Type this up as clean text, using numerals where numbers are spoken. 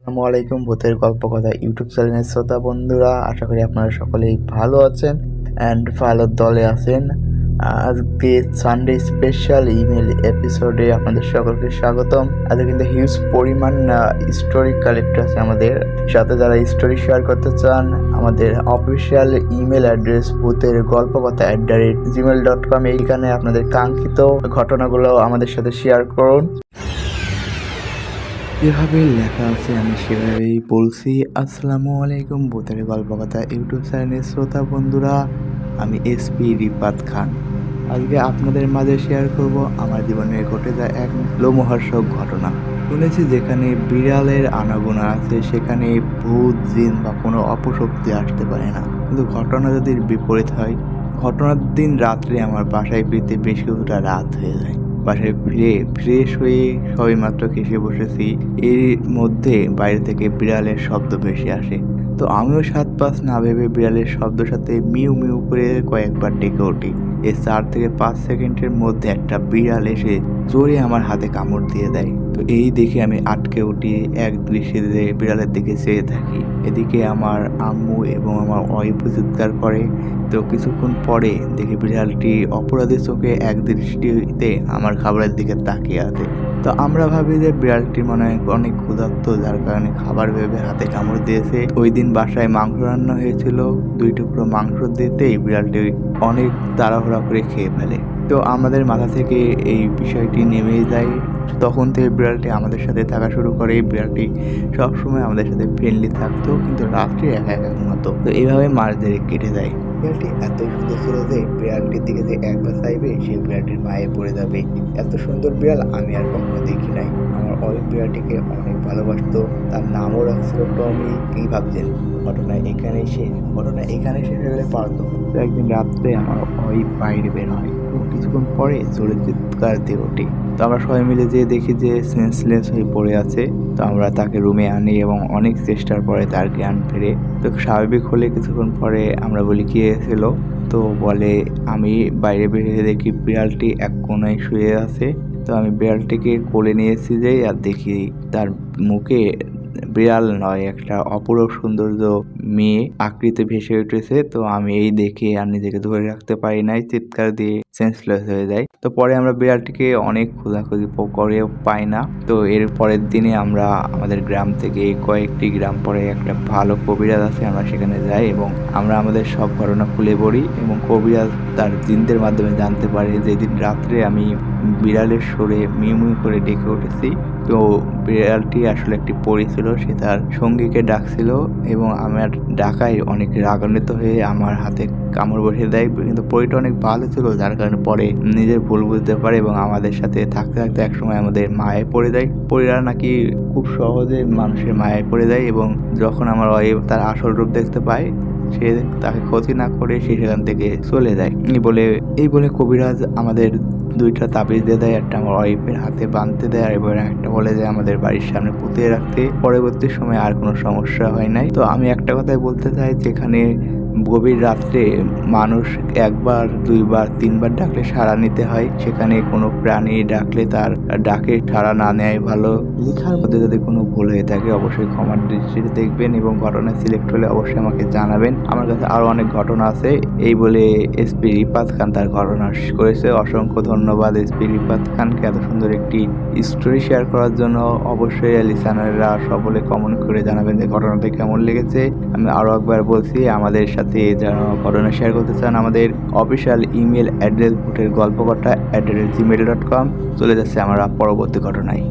আসসালামু আলাইকুম। ভূতের গল্প কথা ইউটিউব চ্যানেলের শ্রোতা বন্ধুরা, আশা করি আপনারা সকলেই ভালো আছেন অ্যান্ড ভালো দলে আছেন। আজকে সানডে স্পেশাল ইমেল এপিসোডে আপনাদের সকলকে স্বাগতম। আজকে কিন্তু হিউজ পরিমাণ স্টোরি কালেক্ট আছে আমাদের সাথে। যারা স্টোরি শেয়ার করতে চান, আমাদের অফিসিয়াল ইমেল অ্যাড্রেস ভূতের গল্প কথা @gmail.com, এইখানে আপনাদের কাঙ্ক্ষিত ঘটনাগুলো আমাদের সাথে শেয়ার করুন। যেভাবে লেখা আছে আমি সেভাবেই বলছি। আসসালামু আলাইকুম। ভূতের গল্প কথা ইউটিউব চ্যানেলের শ্রোতা বন্ধুরা, আমি এসপি রিপাত খান। আজকে আপনাদের মাঝে শেয়ার করব আমার জীবনে ঘটে যায় এক লোমহর্ষক ঘটনা। শুনেছি যেখানে বিড়ালের আনাগোনা আছে সেখানে ভূত, জিন বা কোনো অপশক্তি আসতে পারে না, কিন্তু ঘটনা যদি বিপরীত হয়। ঘটনার দিন রাত্রে আমার বাসায় ফিরতে বেশ কিছুটা রাত হয়ে যায়। বাসায় ফিরে ফ্রেশ হয়ে সবেমাত্র খেতে বসেছি, এর মধ্যে বাইরে থেকে বিড়ালের শব্দ ভেসে আসে। তো আমিও সাত পাঁচ না ভেবে বিড়ালের শব্দের সাথে মিউ মিউ করে কয়েকবার ডেকে উঠি। এই 4 থেকে 5 সেকেন্ডের মধ্যে একটা বিড়াল এসে জোরে আমার হাতে কামড় দিয়ে দেয়। তো এই দেখে আমি আটকে উঠি, এক দৃষ্টিতে বিড়ালের দিকে চেয়ে থাকি। এদিকে আমার আম্মু এবং আমার ওয়াইফ চিৎকার করে। তো কিছুক্ষণ পরে দেখি বিড়ালটি অপরাধী চোখে এক দৃষ্টিতে আমার খাবারের দিকে তাকিয়ে আছে। তো আমরা ভাবি যে বিড়ালটি মনে হয় অনেক ক্ষুধার্ত, যার কারণে খাবার ভেবে হাতে কামড় দিয়েছে। ওই দিন বাসায় মাংস রান্না হয়েছিল, 2 টুকরো মাংস দিতেই বিড়ালটি অনেক তাড়াহুড়া করে খেয়ে ফেলে। তো আমাদের মাথা থেকে এই বিষয়টি নেমে যায়। তখন থেকে বিড়ালটি আমাদের সাথে থাকা শুরু করে। বিড়ালটি সবসময় আমাদের সাথে ফ্রেন্ডলি থাকতো, কিন্তু রাত্রে একা একা ঘুমাতো। তো এইভাবে মাস দেড়েক কেটে যায়। বিড়ালটি এত সুন্দর ছিল যে বিড়ালটির দিকে যে একবার চাইবে সে বিড়ালটির মায়ে পড়ে যাবে। এত সুন্দর বিড়াল আমি আর কখনো দেখি নাই। আমার ওয়াইফ বিড়ালটিকে অনেক ভালোবাসতো, তার নামও রাখছিল টমি। কি ভাবছেন ঘটনা এখানেই শেষ? ঘটনা এখানে শেষ হয়ে গেলে পারতো। তো একদিন রাত্রে আমার ওয়াইফ বাইরে বের হয়, তো কিছুক্ষণ পরে জোরে চিৎকার দিয়ে ওঠে। তো আমরা সবাই মিলে যেয়ে দেখি যে সেন্সলেস হয়ে পড়ে আছে। তো আমরা তাকে রুমে আনি এবং অনেক চেষ্টার পরে তার জ্ঞান ফেরে। তো স্বাভাবিক হলে কিছুক্ষণ পরে আমরা বলি কি হয়েছিল। তো বলে আমি বাইরে বেরিয়ে দেখি বিড়ালটি এক কোনায় শুয়ে আছে। তো আমি বিড়ালটিকে কোলে নিয়েছি যেই আর দেখি তার মুখে বিড়াল নয়, একটা অপরূপ সৌন্দর্য মেয়ে আকৃতি ভেসে উঠেছে। তো আমি এই দেখে আর নিজেকে ধরে রাখতে পারি নাই, চিৎকার দিয়ে সেন্সলেস হয়ে যায়। তো পরে আমরা বিড়ালটিকে অনেক খোঁজাখুঁজি করেও পাই না। তো এর পরের দিনে আমরা আমাদের গ্রাম থেকে কয়েকটি গ্রাম পরে একটা ভালো কবিরাজ আছে, আমরা সেখানে যাই এবং আমরা আমাদের সব ঘটনা খুলে পড়ি এবং কবিরাজ তার জিনদের মাধ্যমে জানতে পারে যেদিন রাত্রে আমি বিড়ালের সুরে মিউ মিউ করে ডেকে উঠেছি, তো বিড়ালটি আসলে একটি পরী ছিল। সে তার সঙ্গীকে ডাকছিল এবং আমার ডাকায় অনেক রাগান্বিত হয়ে আমার হাতে কামড় বসিয়ে দেয়। কিন্তু পরীটা অনেক ভালো ছিল, যার কারণে পরে নিজের ভুল বুঝতে পারে এবং আমাদের সাথে থাকতে থাকতে একসময় আমাদের মায়ায় পড়ে যায়। পরীরা নাকি খুব সহজে মানুষের মায়ায় পড়ে যায় এবং যখন আমার ওয়াইফ তার আসল রূপ দেখতে পায়, সে তাকে ক্ষতি না করে সে সেখান থেকে চলে যায়। এই বলে কবিরাজ আমাদের 2টা তাবিজ দিয়ে দেয়, একটা আমার ওয়াইফের হাতে বাঁধতে দেয় এবং একটা বলে যে আমাদের বাড়ির সামনে পুঁতিয়ে রাখতে। পরবর্তী সময় আর কোনো সমস্যা হয় নাই। তো আমি একটা কথাই বলতে চাই, যেখানে গভীর রাত্রে মানুষ 1বার 2বার 3বার ডাকলে সাড়া নিতে হয়, সেখানে কোনো প্রাণী ডাকলে তার ডাকে সাড়া না নেয় ভালো। লেখার মধ্যে যদি কোনো ভুল হয়ে থাকে অবশ্যই ক্ষমার দৃষ্টিতে দেখবেন এবং ঘটনা সিলেক্ট হলে অবশ্যই আমাকে জানাবেন। আমার কাছে আরও অনেক ঘটনা আছে। এই বলে এসপি রিপাত খান তার ঘটনা শেষ করেছে। অসংখ্য ধন্যবাদ এসপি রিপাত খানকে এত সুন্দর একটি স্টোরি শেয়ার করার জন্য। অবশ্যই লিসেনাররা সকলে কমেন্ট করে জানাবেন যে ঘটনাটি কেমন লেগেছে। আমি আরও একবার বলছি, আমাদের সাথে যারা ঘটনা শেয়ার করতে চান, আমাদের অফিসিয়াল ইমেল অ্যাড্রেস ভূতের গল্প কথা @gmail.com। চলে যাচ্ছে আমরা পরবর্তী ঘটনায়।